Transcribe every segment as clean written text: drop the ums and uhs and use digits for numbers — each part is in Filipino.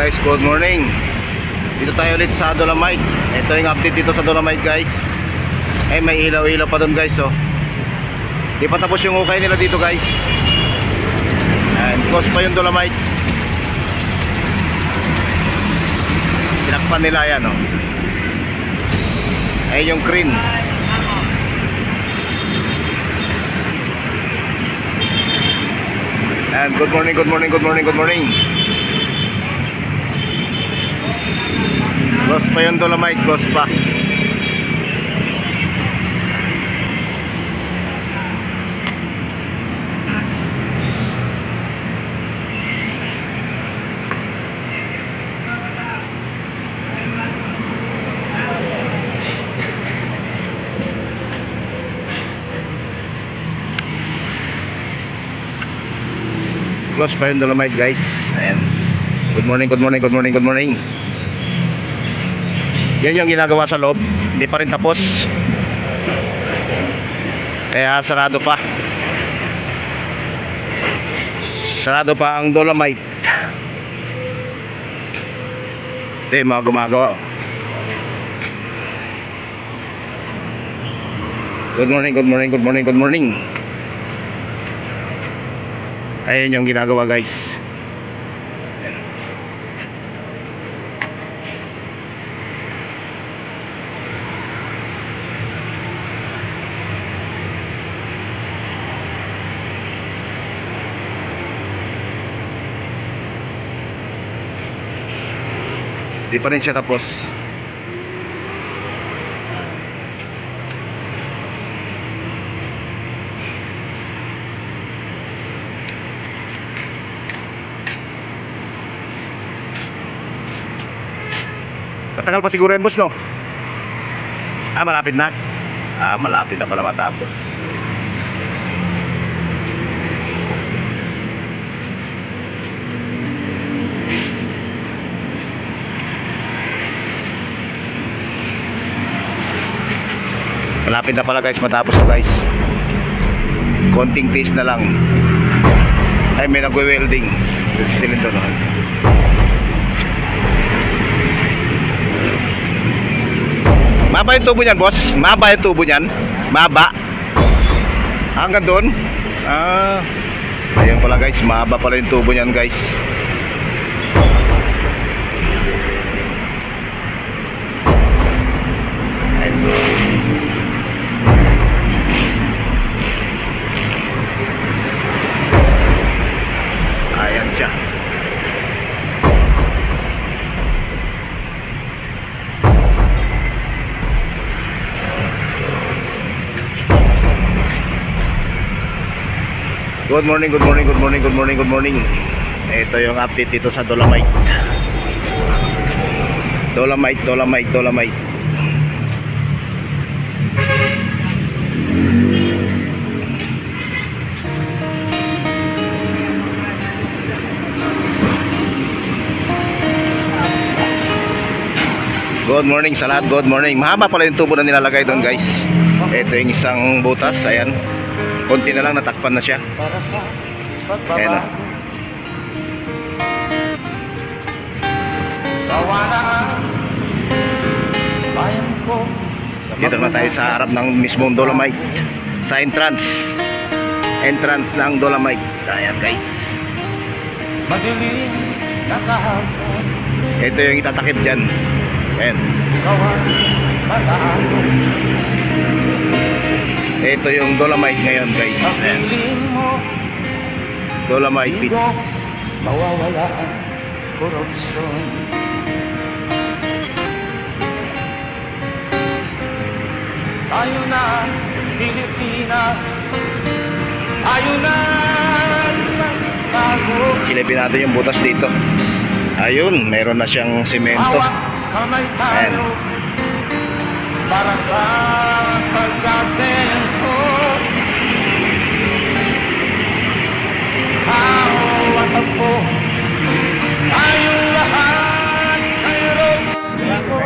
guys, good morning. Dito tayo ulit sa Dolomite. Ito yung update dito sa Dolomite guys. Eh may ilaw-ilaw pa doon guys oh. Di pa tapos yung ukay nila dito guys. And close pa yung Dolomite. Tinakpan nila yan oh. Ay yung crane. And good morning, good morning, good morning, good morning. Close pa yung Dolomite, close pa. Close pa yung Dolomite guys. Ayan. Good morning, good morning, good morning, good morning. Yan yung ginagawa sa loob. Hindi pa rin tapos. Kaya sarado pa. Sarado pa ang Dolomite. Ito yung mga gumagawa. Good morning, good morning, good morning, good morning. Ayan yung ginagawa guys. Di pa rin siya tapos. Matagal pa siguro yan boss no? Malapit na. Malapit na pala matapos. Malapit na pala guys matapos na guys. Konting taste na lang. Ay may nagwe-welding. Silin doon no? Maba yung tubo niyan, boss? Maba yung tubo niyan? Maba? Hanggang doon? Ayun pala guys, maba pala yung tubo niyan guys. Ayan siya. Good morning, good morning, good morning, good morning, good morning. Ito yung update dito sa Dolomite. Dolomite, Dolomite, Dolomite. Good morning sa lahat, good morning. Mahaba pala yung tubo na nilalagay doon guys. Ito yung isang butas, ayan. Konti na lang, natakpan na siya. Ayan na. Dito na tayo sa harap ng mismong Dolomite. Sa entrance. Entrance ng Dolomite. Ayan guys. Ito yung itatakip dyan. Ayan. Ito yung Dolomite ngayon guys. Ayan. Dolomite pits. Mawawala ang korupsyon. Tayo na Pilipinas. Tayo na bago. Silipin natin yung butas dito. Ayun, meron na siyang semento. Ayan. Para sa pagkasenso at ako tayong lahat mayroon ako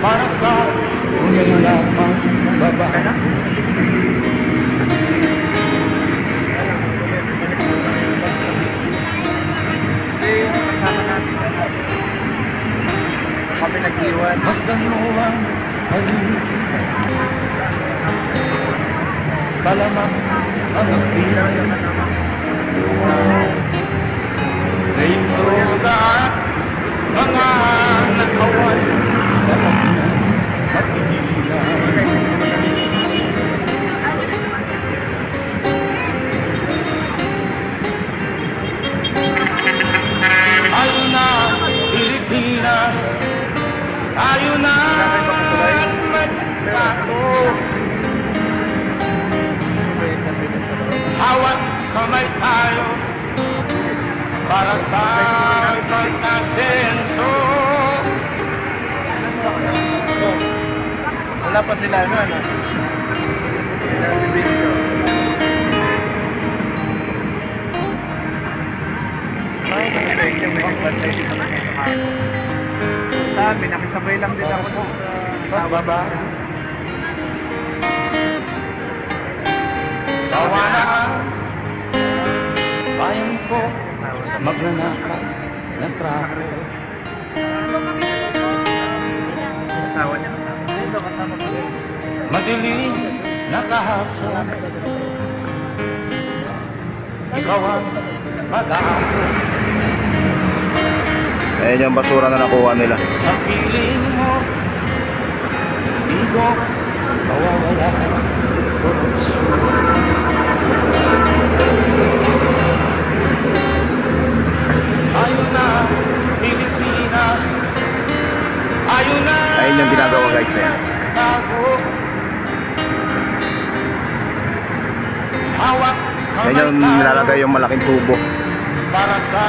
para sa wala pang babago kami nag-iwan. Masdan mo ang paligid, palamak ang piling, rainbow at mga nakawan, dapat na mapigilan. Tayo na Pilipinas, tayo na magbago. Hawat kamay tayo para sa pag-asenso. Wala pa sila ano? Sa amin, nakisabay lang din ako sa Pagbaba sawa na bayan ko sa magnanakaw ng traffic. asawa niya. Dito kasama pa rin. Madilim na kahapon, ikaw ang mag-aapon. Ayan yung basura na nakuha nila. Sa piling mo, di ko mawawala korupsyon. Tayo na, Pilipinas. Tayo na. Ayun yung ginagawa guys eh. Hawak Yan yung nilalagay yung malaking tubo. para sa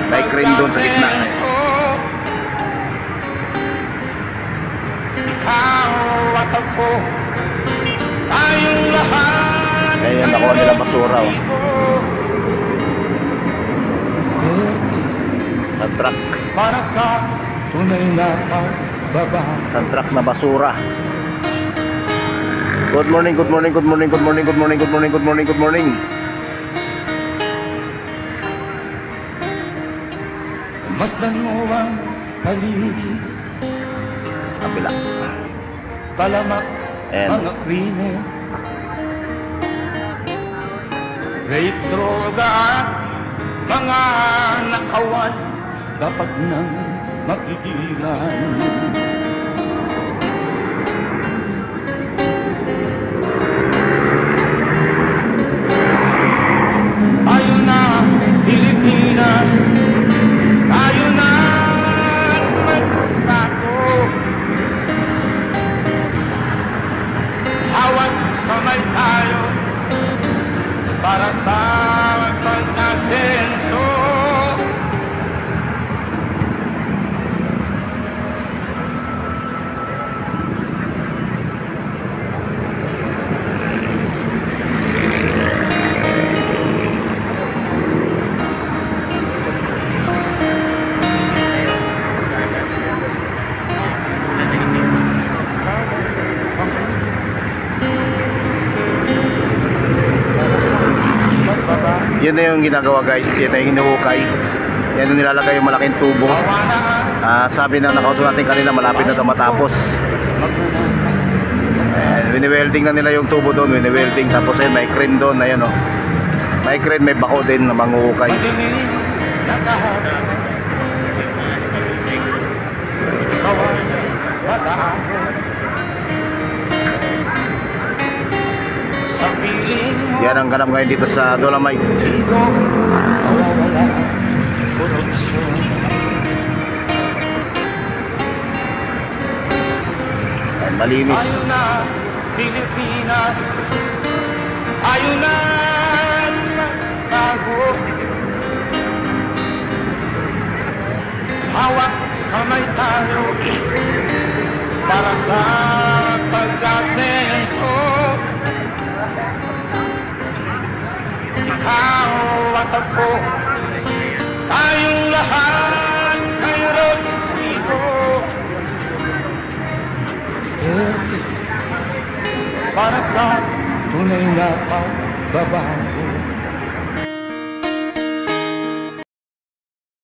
May crane doon sa gitna. Ikaw at ako, tayong lahat. Ayan yung nakuha nilang basura oh. Sa truck. Para sa tunay na pagbabago. Sa truck na basura. Good morning, good morning, good morning, good morning, good morning, good morning, good morning, good morning. Masdan mo ang paligid, Kabila. palamak And mga krimen, rape, droga at mga nakawan, dapat nang mapigilan. Tayo na, Pilipinas. Tayo na magbago. Hawat kamay tayo para sa pag-asenso. yun na yung ginagawa guys. Yan na yung hinuhukay. Yan yung nilalagay yung malaking tubo. Sabi na nakausap natin kanina, malapit na ito matapos. Wini-welding na nila yung tubo doon. Wini-welding. Tapos ayun, may crane doon. Ayun, oh. May crane, may bako din na manghuhukay. Yan ang ganap ngayon dito sa Dolomite. Ay, malinis. Tayo na, Pilipinas. Tayo na magbago. Hawak kamay tayo para sa pag-asenso. Ikaw at ako, tayong lahat mayroon dito. Para sa tunay na pagbabago.